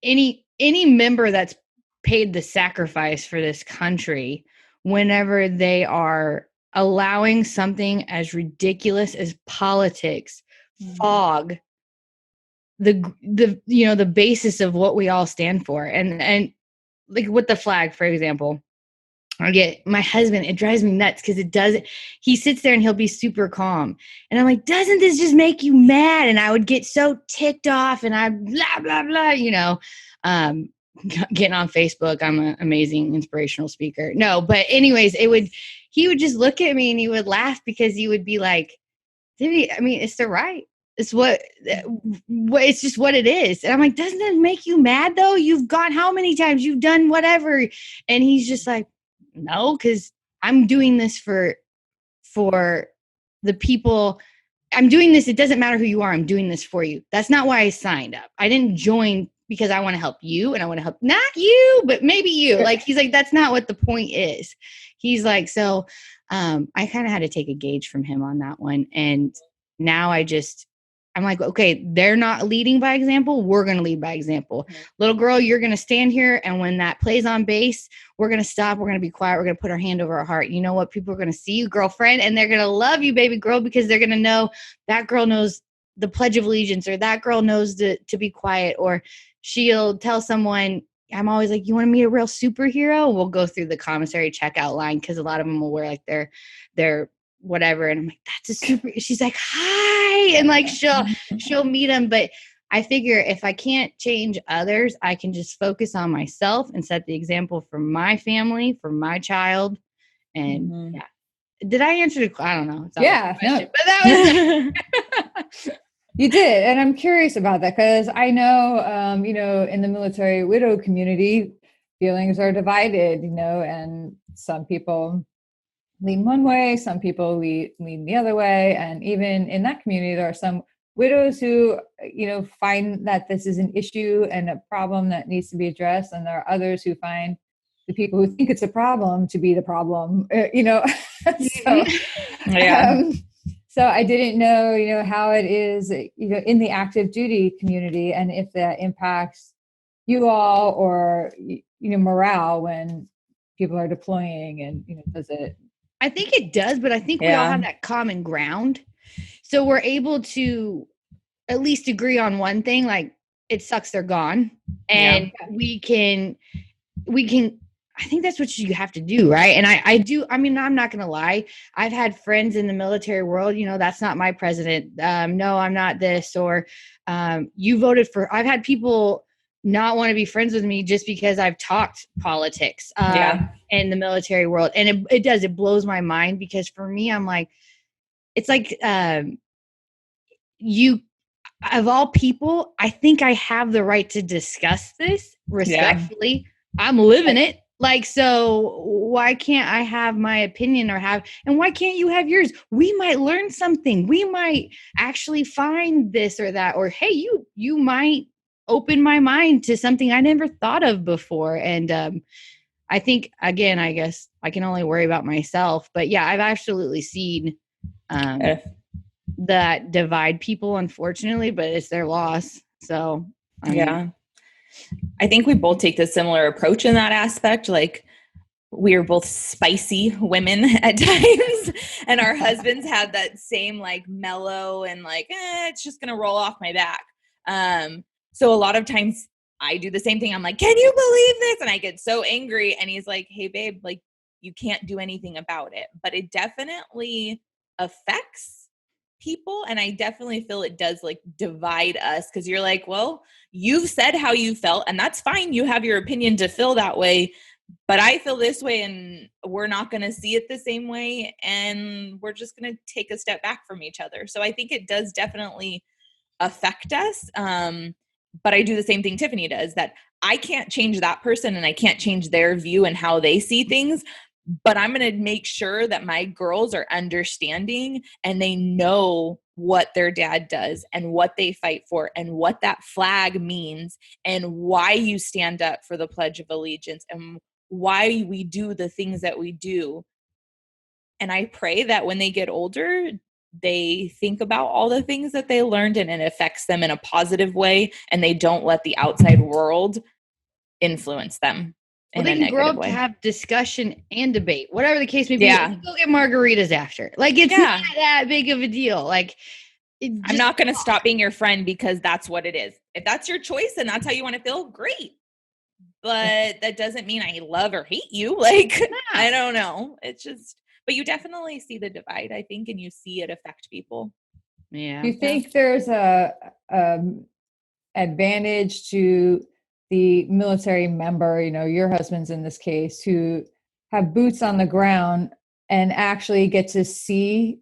any member that's paid the sacrifice for this country, whenever they are allowing something as ridiculous as politics fog the basis of what we all stand for. And like with the flag, for example, I get my husband, it drives me nuts because he sits there and he'll be super calm. And I'm like, doesn't this just make you mad? And I would get so ticked off and I blah, blah, blah, getting on Facebook. I'm an amazing inspirational speaker. No, but anyways, he would just look at me and he would laugh because he would be like, it's the right. It's it's just what it is. And I'm like, doesn't it make you mad though? You've gone how many times? You've done whatever. And he's just like, no, because I'm doing this for the people. I'm doing this. It doesn't matter who you are. I'm doing this for you. That's not why I signed up. I didn't join because I want to help you and I want to help not you, but maybe you. Like, he's like, that's not what the point is. He's like, so I kind of had to take a gauge from him on that one. And now I'm like, okay, they're not leading by example. We're going to lead by example. Mm-hmm. Little girl, you're going to stand here. And when that plays on base, we're going to stop. We're going to be quiet. We're going to put our hand over our heart. You know what? People are going to see you, girlfriend, and they're going to love you, baby girl, because they're going to know that girl knows the Pledge of Allegiance, or that girl knows to be quiet, or she'll tell someone. I'm always like, you want to meet a real superhero? We'll go through the commissary checkout line because a lot of them will wear like their whatever. And I'm like, that's a super, she's like, hi. And like, she'll meet him. But I figure if I can't change others, I can just focus on myself and set the example for my family, for my child. And yeah. Did I answer the question? I don't know. Yeah. No. But that was You did. And I'm curious about that because I know, in the military widow community, feelings are divided, and some people lean one way, some people lean the other way. And even in that community, there are some widows who, find that this is an issue and a problem that needs to be addressed. And there are others who find the people who think it's a problem to be the problem, So, yeah. So I didn't know, how it is, in the active duty community and if that impacts you all or, morale when people are deploying and, does it? I think it does, but I think we all have that common ground. So we're able to at least agree on one thing, like it sucks they're gone. And we can, I think that's what you have to do, right? And I do, I'm not going to lie. I've had friends in the military world, that's not my president. No, I'm not this, or you voted for, I've had people not want to be friends with me just because I've talked politics in the military world. And it blows my mind because for me, I'm like, it's like you, of all people, I think I have the right to discuss this respectfully. Yeah. I'm living it. Like, so why can't I have my opinion and why can't you have yours? We might learn something. We might actually find this or that, or, hey, you might opened my mind to something I never thought of before. And I think, again, I guess I can only worry about myself. But yeah, I've absolutely seen that divide people, unfortunately, but it's their loss. So, I think we both take the similar approach in that aspect. Like, we are both spicy women at times, and our husbands have that same like mellow and like, it's just going to roll off my back. So a lot of times I do the same thing. I'm like, can you believe this? And I get so angry, and he's like, hey babe, like, you can't do anything about it. But it definitely affects people. And I definitely feel it does like divide us, because you're like, well, you've said how you felt, and that's fine. You have your opinion to feel that way. But I feel this way, and we're not going to see it the same way. And we're just going to take a step back from each other. So I think it does definitely affect us. But I do the same thing Tiffany does, that I can't change that person, and I can't change their view and how they see things. But I'm going to make sure that my girls are understanding, and they know what their dad does and what they fight for and what that flag means and why you stand up for the Pledge of Allegiance and why we do the things that we do. And I pray that when they get older, they think about all the things that they learned, and it affects them in a positive way, and they don't let the outside world influence them. Well, they can grow up to have discussion and debate, whatever the case may be. Yeah. Go get margaritas after. Like, it's not that big of a deal. Like, I'm not going to stop being your friend because that's what it is. If that's your choice and that's how you want to feel, great. But that doesn't mean I love or hate you. like, I don't know. It's just, but you definitely see the divide, I think, and you see it affect people. Yeah. Do you think there's a advantage to the military member, your husband's in this case, who have boots on the ground and actually get to see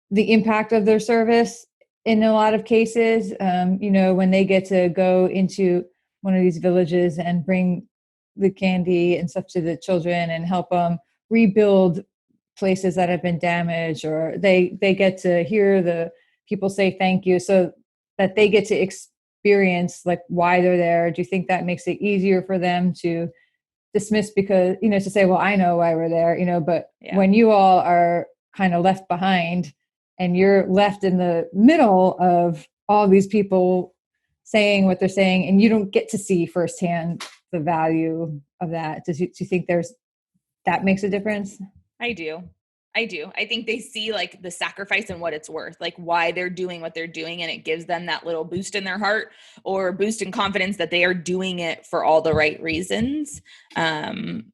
the impact of their service in a lot of cases? When they get to go into one of these villages and bring the candy and stuff to the children and help them rebuild places that have been damaged, or they get to hear the people say thank you, so that they get to experience like why they're there. Do you think that makes it easier for them to dismiss, because, to say, well, I know why we're there, but when you all are kind of left behind and you're left in the middle of all these people saying what they're saying, and you don't get to see firsthand the value of that, do you think that makes a difference? I do. I think they see like the sacrifice and what it's worth, like why they're doing what they're doing. And it gives them that little boost in their heart or boost in confidence that they are doing it for all the right reasons. When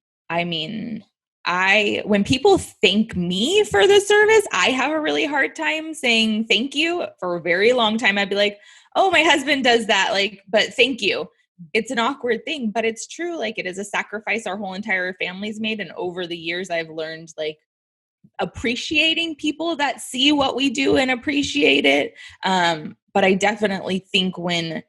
people thank me for the service, I have a really hard time saying thank you. For a very long time, I'd be like, oh, my husband does that. Like, but thank you. It's an awkward thing, but it's true. Like, it is a sacrifice our whole entire family's made. And over the years, I've learned like appreciating people that see what we do and appreciate it. But I definitely think when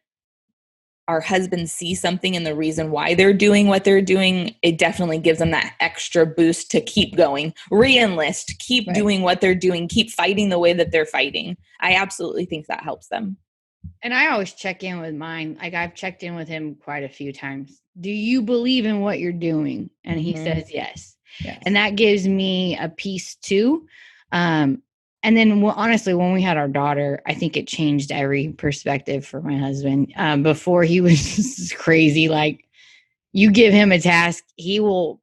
our husbands see something and the reason why they're doing what they're doing, it definitely gives them that extra boost to keep going, re-enlist, keep doing what they're doing, keep fighting the way that they're fighting. I absolutely think that helps them. And I always check in with mine. Like, I've checked in with him quite a few times. Do you believe in what you're doing? And he says yes. And that gives me a peace too. And then honestly, when we had our daughter, I think it changed every perspective for my husband. Before, he was just crazy. Like, you give him a task, he will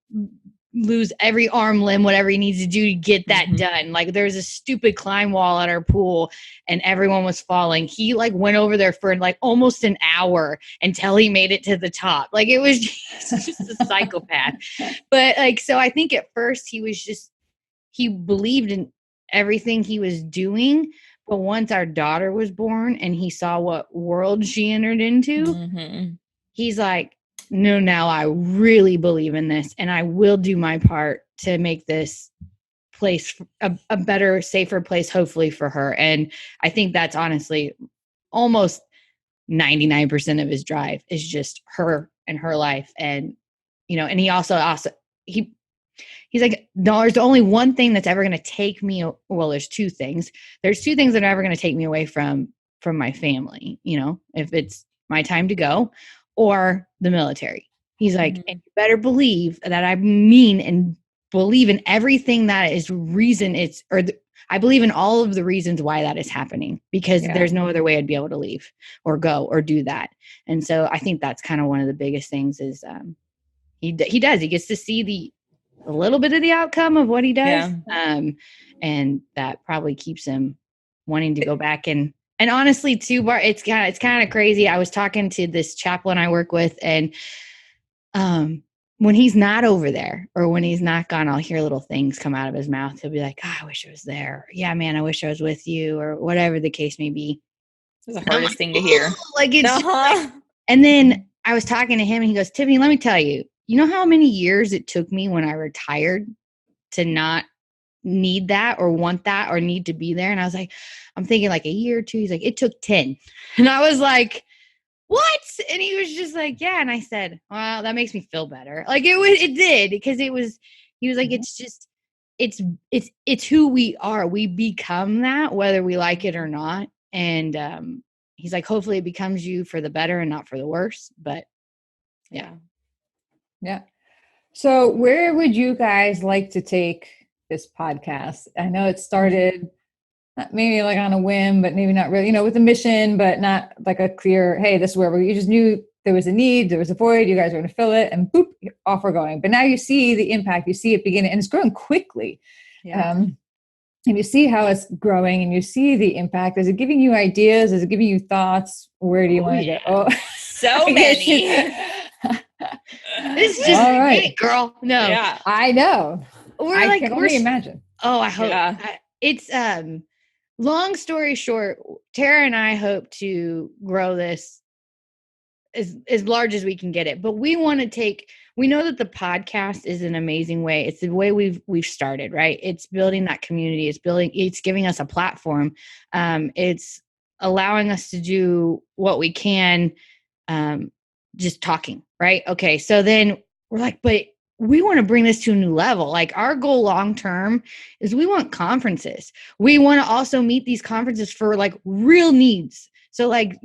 lose every arm, limb, whatever he needs to do to get that done. Like, there's a stupid climb wall at our pool and everyone was falling. He like went over there for like almost an hour until he made it to the top. Like, it was just a psychopath. But like, so I think at first he believed in everything he was doing. But once our daughter was born and he saw what world she entered into, he's like, no, now I really believe in this, and I will do my part to make this place a better, safer place, hopefully, for her. And I think that's honestly almost 99% of his drive is just her and her life. And, and he also he's like, no, there's only one thing that's ever going to take me. Well, there's two things. There's two things that are ever going to take me away from my family. If it's my time to go, or the military. He's like, and you better believe that I mean and believe in everything that is reason it's, I believe in all of the reasons why that is happening, because there's no other way I'd be able to leave or go or do that. And so I think that's kind of one of the biggest things is he gets to see a little bit of the outcome of what he does. And that probably keeps him wanting to go back. And honestly too, Bart, it's kind of crazy. I was talking to this chaplain I work with, and when he's not over there or when he's not gone, I'll hear little things come out of his mouth. He'll be like, oh, I wish I was there. Yeah, man, I wish I was with you, or whatever the case may be. It's the hardest thing to hear. Like it's and then I was talking to him and he goes, Tiffany, let me tell you, you know how many years it took me when I retired to not need that or want that or need to be there? And I was like, I'm thinking like a year or two. He's like, it took 10. And I was like, what? And he was just like, yeah. And I said, well, that makes me feel better. Like it did, because he was like, it's just, it's who we are. We become that, whether we like it or not. And he's like, hopefully it becomes you for the better and not for the worse. But yeah. So where would you guys like to take this podcast? I know it started maybe like on a whim, but maybe not really, with a mission, but not like a clear, hey, this is where you just knew there was a need, there was a void, you guys were going to fill it, and boop, off we're going. But now you see the impact, you see it beginning, and it's growing quickly. And you see how it's growing, and you see the impact. Is it giving you ideas? Is it giving you thoughts? Where do you want to go? Oh, so many. This is just great, girl. No, I know. I can only imagine. Oh, I hope it's long story short, Tara and I hope to grow this as large as we can get it. But we know that the podcast is an amazing way. It's the way we've started, right? It's building that community. It's giving us a platform. It's allowing us to do what we can, just talking, right? Okay. So then we're like, but we want to bring this to a new level. Like our goal long-term is we want conferences. We want to also meet these conferences for like real needs. So like,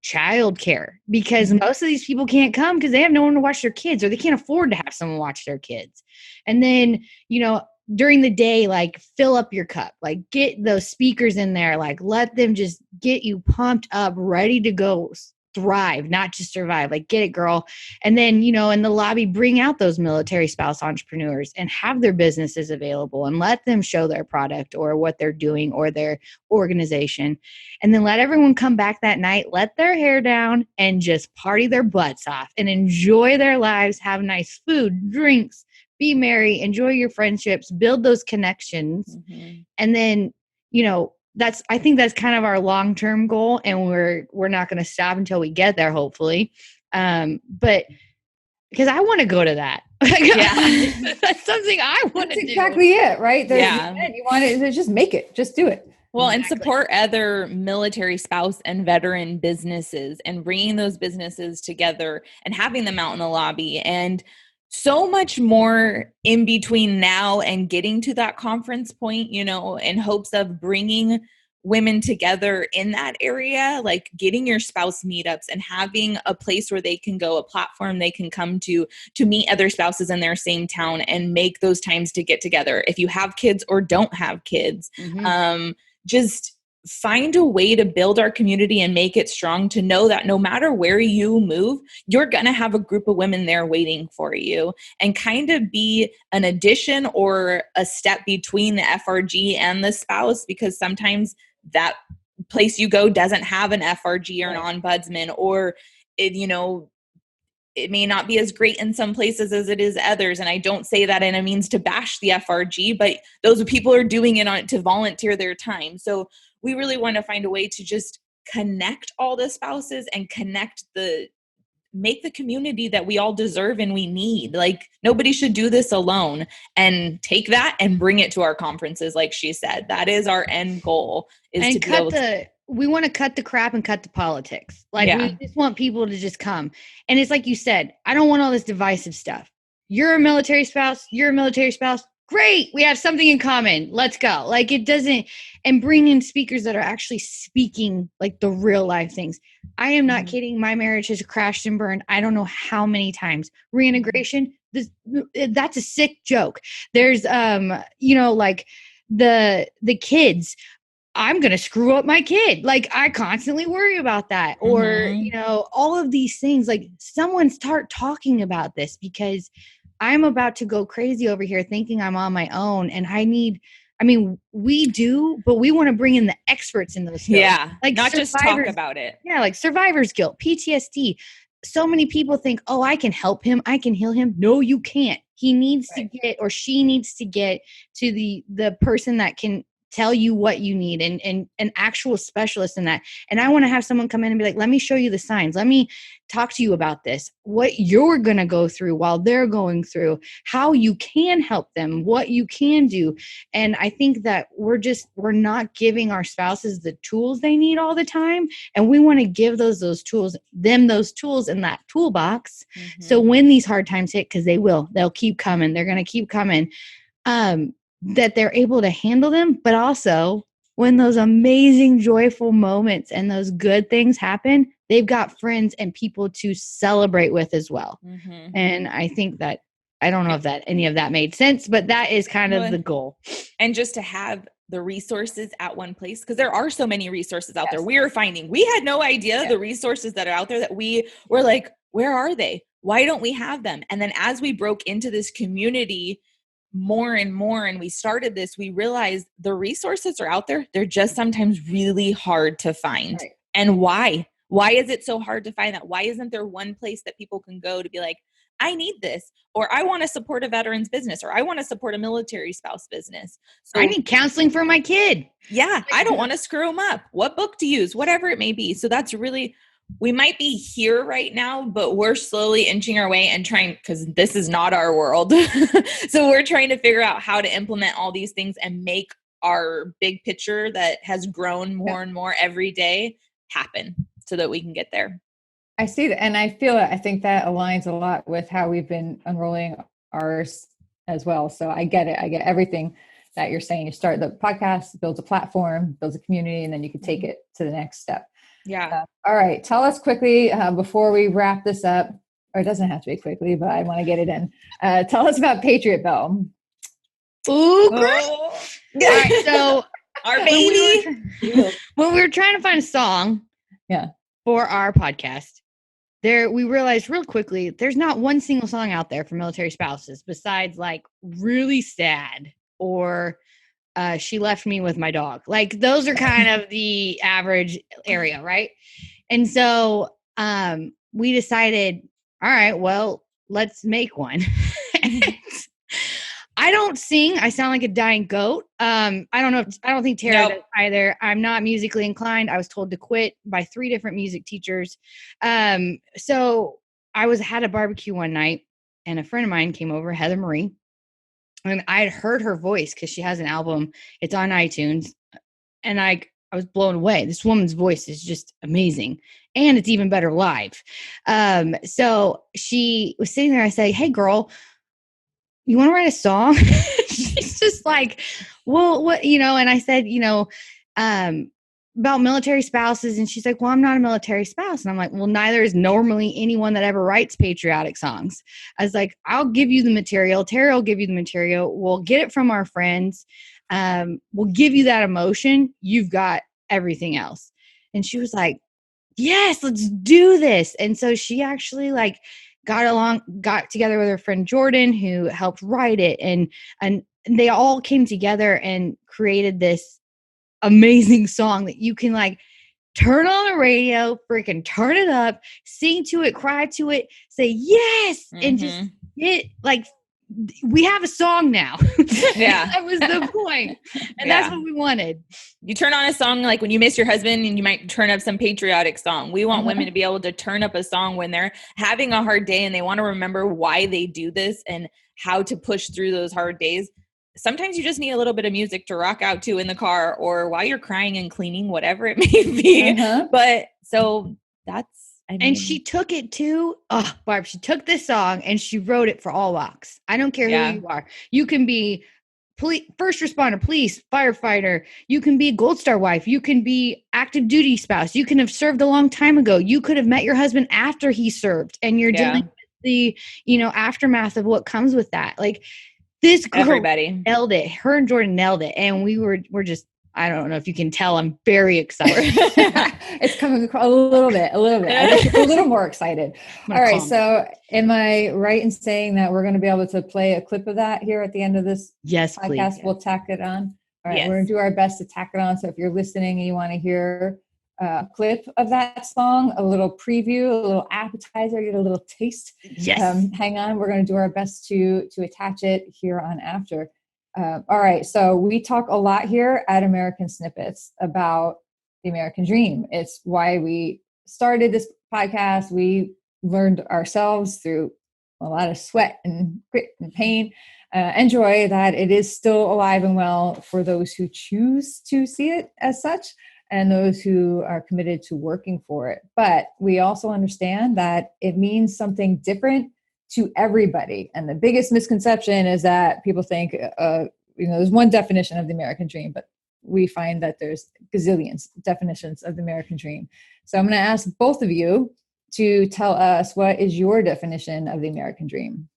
childcare, because most of these people can't come because they have no one to watch their kids, or they can't afford to have someone watch their kids. And then, during the day, like fill up your cup, like get those speakers in there, like let them just get you pumped up, ready to go thrive, not just survive. Like, get it, girl. And then, in the lobby, bring out those military spouse entrepreneurs and have their businesses available and let them show their product or what they're doing or their organization. And then let everyone come back that night, let their hair down, and just party their butts off and enjoy their lives, have nice food, drinks, be merry, enjoy your friendships, build those connections. And then, I think that's kind of our long-term goal, and we're not going to stop until we get there, hopefully. But because I want to go to that. That's something I want to do. That's exactly it, right? You want to just make it, just do it. Well, and support other military spouse and veteran businesses and bringing those businesses together and having them out in the lobby, and so much more in between now and getting to that conference point, in hopes of bringing women together in that area, like getting your spouse meetups and having a place where they can go, a platform they can come to meet other spouses in their same town and make those times to get together. If you have kids or don't have kids, just find a way to build our community and make it strong, to know that no matter where you move, you're going to have a group of women there waiting for you, and kind of be an addition or a step between the FRG and the spouse, because sometimes that place you go doesn't have an FRG or an ombudsman, or it may not be as great in some places as it is others. And I don't say that in a means to bash the FRG, but those people are doing it to volunteer their time. So we really want to find a way to just connect all the spouses and make the community that we all deserve and we need. Like, nobody should do this alone, and take that and bring it to our conferences. Like she said, that is our end goal, we want to cut the crap and cut the politics. Like, we just want people to just come. And it's like you said, I don't want all this divisive stuff. You're a military spouse. Great. We have something in common. Let's go. Like, it doesn't, and bring in speakers that are actually speaking like the real life things. I am not kidding. My marriage has crashed and burned. I don't know how many times. Reintegration, that's a sick joke. There's, like the kids. I'm going to screw up my kid. Like, I constantly worry about that. Or, all of these things, like, someone start talking about this, because I'm about to go crazy over here thinking I'm on my own. And we do, but we want to bring in the experts in those fields. Yeah. Like, not just talk about it. Yeah. Like survivor's guilt, PTSD. So many people think, oh, I can help him, I can heal him. No, you can't. He needs to get, or she needs to get to the person that can tell you what you need, and an actual specialist in that. And I want to have someone come in and be like, let me show you the signs. Let me talk to you about this, what you're going to go through while they're going through, how you can help them, what you can do. And I think that we're not giving our spouses the tools they need all the time. And we want to give those tools in that toolbox. So when these hard times hit, because they'll keep coming, they're going to keep coming, that they're able to handle them. But also, when those amazing, joyful moments and those good things happen, they've got friends and people to celebrate with as well. And I think that, I don't know if any of that made sense, but that is kind of the goal. And just to have the resources at one place, because there are so many resources out there. We are finding, we had no idea the resources that are out there, that we were like, where are they? Why don't we have them? And then as we broke into this community more and more, and we started this, we realized the resources are out there. They're just sometimes really hard to find. Right. And why? Why is it so hard to find that? Why isn't there one place that people can go to be like, I need this, or I want to support a veteran's business, or I want to support a military spouse business. So I need counseling for my kid. Yeah. I don't want to screw them up. What book to use, whatever it may be. So that's really, we might be here right now, but we're slowly inching our way and trying, because this is not our world. So we're trying to figure out how to implement all these things and make our big picture that has grown more and more every day happen, so that we can get there. I see that. And I think that aligns a lot with how we've been unrolling ours as well. So I get it. I get everything that you're saying. You start the podcast, builds a platform, builds a community, and then you can take it to the next step. Yeah. All right. Tell us quickly before we wrap this up, or it doesn't have to be quickly, but I want to get it in. Tell us about Patriot Bail. Ooh, all right. So our baby. When we were trying to find a song for our podcast, we realized real quickly, there's not one single song out there for military spouses besides like Really Sad or She Left Me With My Dog. Like, those are kind of the average area, right? And so we decided, all right, well, let's make one. I don't sing. I sound like a dying goat. I don't think Tara does either. I'm not musically inclined. I was told to quit by 3 different music teachers. So I had a barbecue one night, and a friend of mine came over, Heather Marie, and I had heard her voice because she has an album. It's on iTunes, and I was blown away. This woman's voice is just amazing, and it's even better live. So she was sitting there. I said, "Hey, girl, you want to write a song?" She's just like, well, what, and I said, about military spouses. And she's like, well, I'm not a military spouse. And I'm like, well, neither is normally anyone that ever writes patriotic songs. I was like, I'll give you the material. Tara will give you the material. We'll get it from our friends. We'll give you that emotion. You've got everything else. And she was like, yes, let's do this. And so she actually got together with her friend Jordan, who helped write it, and they all came together and created this amazing song that you can turn on the radio, freaking turn it up, sing to it, cry to it, say yes, and just we have a song now. Yeah. That was the point. And that's what we wanted. You turn on a song like when you miss your husband, and you might turn up some patriotic song. We want women to be able to turn up a song when they're having a hard day and they want to remember why they do this and how to push through those hard days. Sometimes you just need a little bit of music to rock out to in the car or while you're crying and cleaning, whatever it may be. But so and she took it too. Oh, Barb, she took this song and she wrote it for all walks. I don't care who you are. You can be first responder, police, firefighter. You can be a Gold Star wife. You can be active duty spouse. You can have served a long time ago. You could have met your husband after he served, and you're dealing with the, aftermath of what comes with that. Like, this girl Everybody nailed it. Her and Jordan nailed it. And we're just, I don't know if you can tell, I'm very excited. It's coming a little bit. I think a little more excited. All right. So am I right in saying that we're going to be able to play a clip of that here at the end of this podcast? Please. We'll tack it on. All right. Yes. We're going to do our best to tack it on. So if you're listening and you want to hear a clip of that song, a little preview, a little appetizer, get a little taste. Yes. Hang on. We're going to do our best to attach it here on after. All right. So we talk a lot here at American Snippets about the American dream. It's why we started this podcast. We learned ourselves through a lot of sweat and grit and pain and joy that it is still alive and well for those who choose to see it as such and those who are committed to working for it. But we also understand that it means something different to everybody. And the biggest misconception is that people think, there's one definition of the American dream, but we find that there's gazillions definitions of the American dream. So I'm going to ask both of you to tell us, what is your definition of the American dream?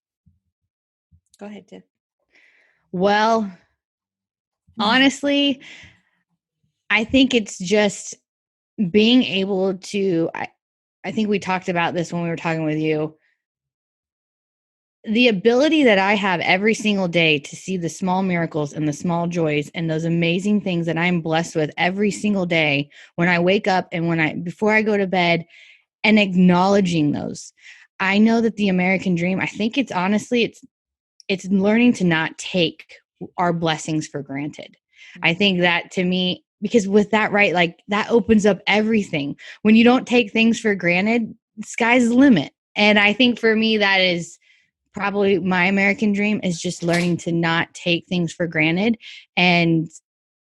Go ahead, Tiff. Well, honestly, I think it's just being able to, I think we talked about this when we were talking with you, the ability that I have every single day to see the small miracles and the small joys and those amazing things that I'm blessed with every single day when I wake up and before I go to bed, and acknowledging those. I know that the American dream, I think it's honestly, it's learning to not take our blessings for granted. I think that, to me, because with that, right, like, that opens up everything. When you don't take things for granted, the sky's the limit. And I think for me, that is probably my American dream, is just learning to not take things for granted and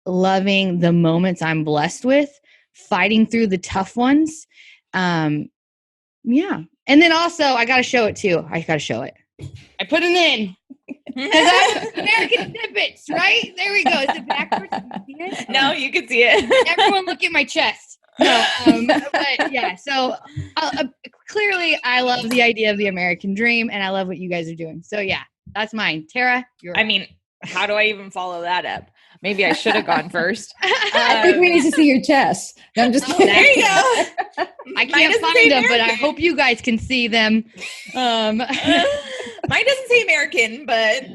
loving the moments I'm blessed with, fighting through the tough ones. Yeah. And then also, I got to show it too. I got to show it. I put it in. American Snippets, right? There we go. Is it backwards? Can you see it? No, you can see it. Everyone look at my chest. No, but yeah, so clearly I love the idea of the American dream, and I love what you guys are doing. So yeah, that's mine. Tara, I mean, how do I even follow that up? Maybe I should have gone first. I think we need to see your chest. No, I'm just kidding. There you go. I can't find them, but I hope you guys can see them. Mine doesn't say American, but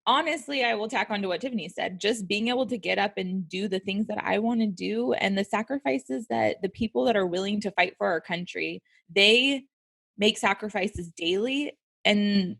honestly, I will tack on to what Tiffany said. Just being able to get up and do the things that I want to do, and the sacrifices that the people that are willing to fight for our country, they make sacrifices daily. And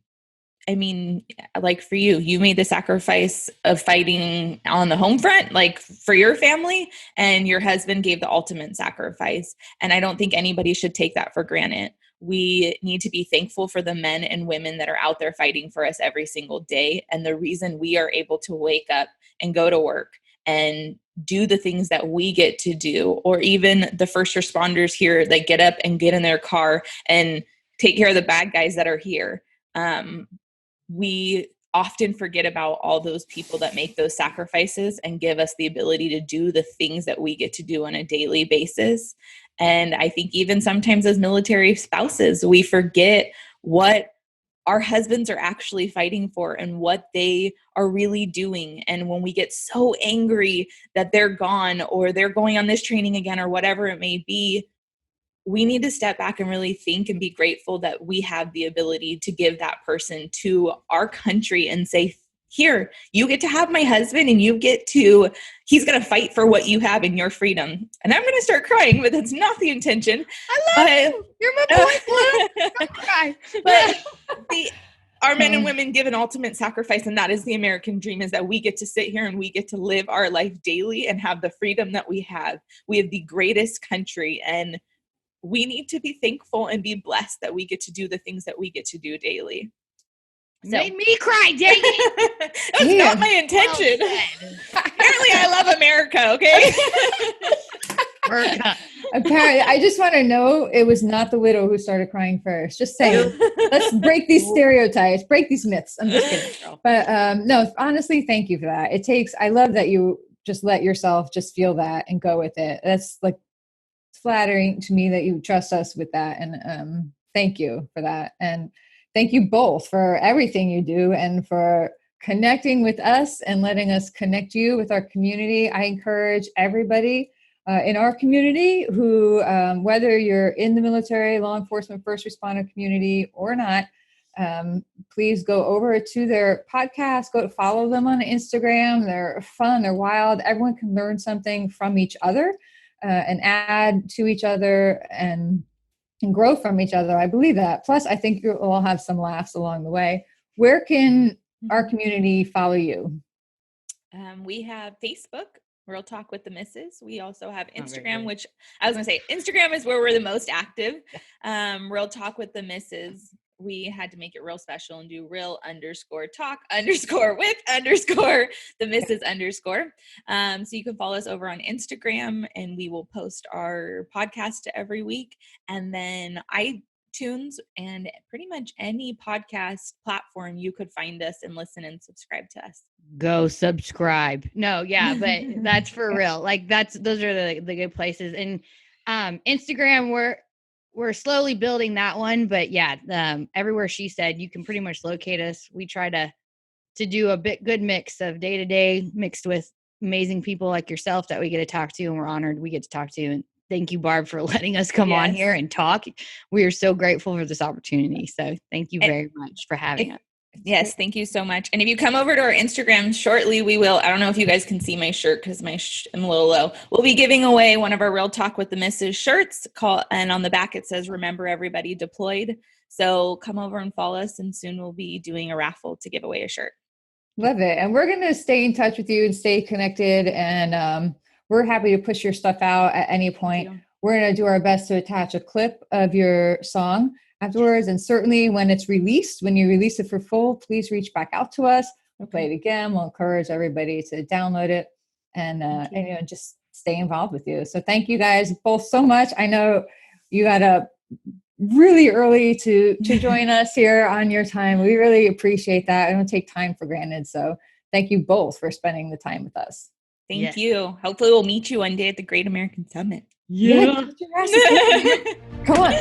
I mean, like, for you made the sacrifice of fighting on the home front, like, for your family, and your husband gave the ultimate sacrifice. And I don't think anybody should take that for granted. We need to be thankful for the men and women that are out there fighting for us every single day. And the reason we are able to wake up and go to work and do the things that we get to do, or even the first responders here that get up and get in their car and take care of the bad guys that are here. We often forget about all those people that make those sacrifices and give us the ability to do the things that we get to do on a daily basis. And I think even sometimes as military spouses, we forget what our husbands are actually fighting for and what they are really doing. And when we get so angry that they're gone, or they're going on this training again, or whatever it may be, we need to step back and really think and be grateful that we have the ability to give that person to our country and say, here, you get to have my husband, and he's going to fight for what you have in your freedom. And I'm going to start crying, but that's not the intention. I love you. You're my boy. Don't cry. But our men and women give an ultimate sacrifice, and that is the American dream, is that we get to sit here and we get to live our life daily and have the freedom that we have. We have the greatest country, and we need to be thankful and be blessed that we get to do the things that we get to do daily. So. Made me cry, dang it. That's not my intention. Well, apparently I love America, okay? America. Apparently, I just want to know it was not the widow who started crying first. Just saying. Let's break these stereotypes, break these myths. I'm just kidding. But no, honestly, thank you for that. I love that you just let yourself just feel that and go with it. That's like flattering to me that you trust us with that. And thank you for that. And thank you both for everything you do and for connecting with us and letting us connect you with our community. I encourage everybody in our community who, whether you're in the military, law enforcement, first responder community or not, please go over to their podcast, go to follow them on Instagram. They're fun, they're wild. Everyone can learn something from each other and add to each other and grow from each other. I believe that. Plus, I think you'll all have some laughs along the way. Where can our community follow you? We have Facebook, Real Talk with the Misses. We also have Instagram, which I was going to say, Instagram is where we're the most active. Real Talk with the Misses. We had to make it real special and do real _talk _ the misses _ so you can follow us over on Instagram, and we will post our podcast every week. And then iTunes and pretty much any podcast platform you could find us and listen and subscribe to us. Go subscribe. No, yeah, but that's for real. Like those are the good places. And Instagram, we're slowly building that one, but yeah, everywhere she said you can pretty much locate us. We try to do a good mix of day to day mixed with amazing people like yourself that we get to talk to, and we're honored we get to talk to. And thank you, Barb, for letting us come on here and talk. We are so grateful for this opportunity. So thank you very much for having us. Yes, thank you so much. And if you come over to our Instagram shortly, we will, I don't know if you guys can see my shirt because I'm a little low. We'll be giving away one of our Real Talk with the Misses shirts, and on the back it says, "Remember Everybody Deployed." So come over and follow us, and soon we'll be doing a raffle to give away a shirt. Love it. And we're going to stay in touch with you and stay connected. And we're happy to push your stuff out at any point. We're going to do our best to attach a clip of your song afterwards. And certainly when it's released, when you release it for full, please reach back out to us. We'll play it again. We'll encourage everybody to download it and just stay involved with you. So thank you guys both so much. I know you got up really early to join us here on your time. We really appreciate that. I don't take time for granted. So thank you both for spending the time with us. Thank you. Hopefully we'll meet you one day at the Great American Summit. Yeah. Come on.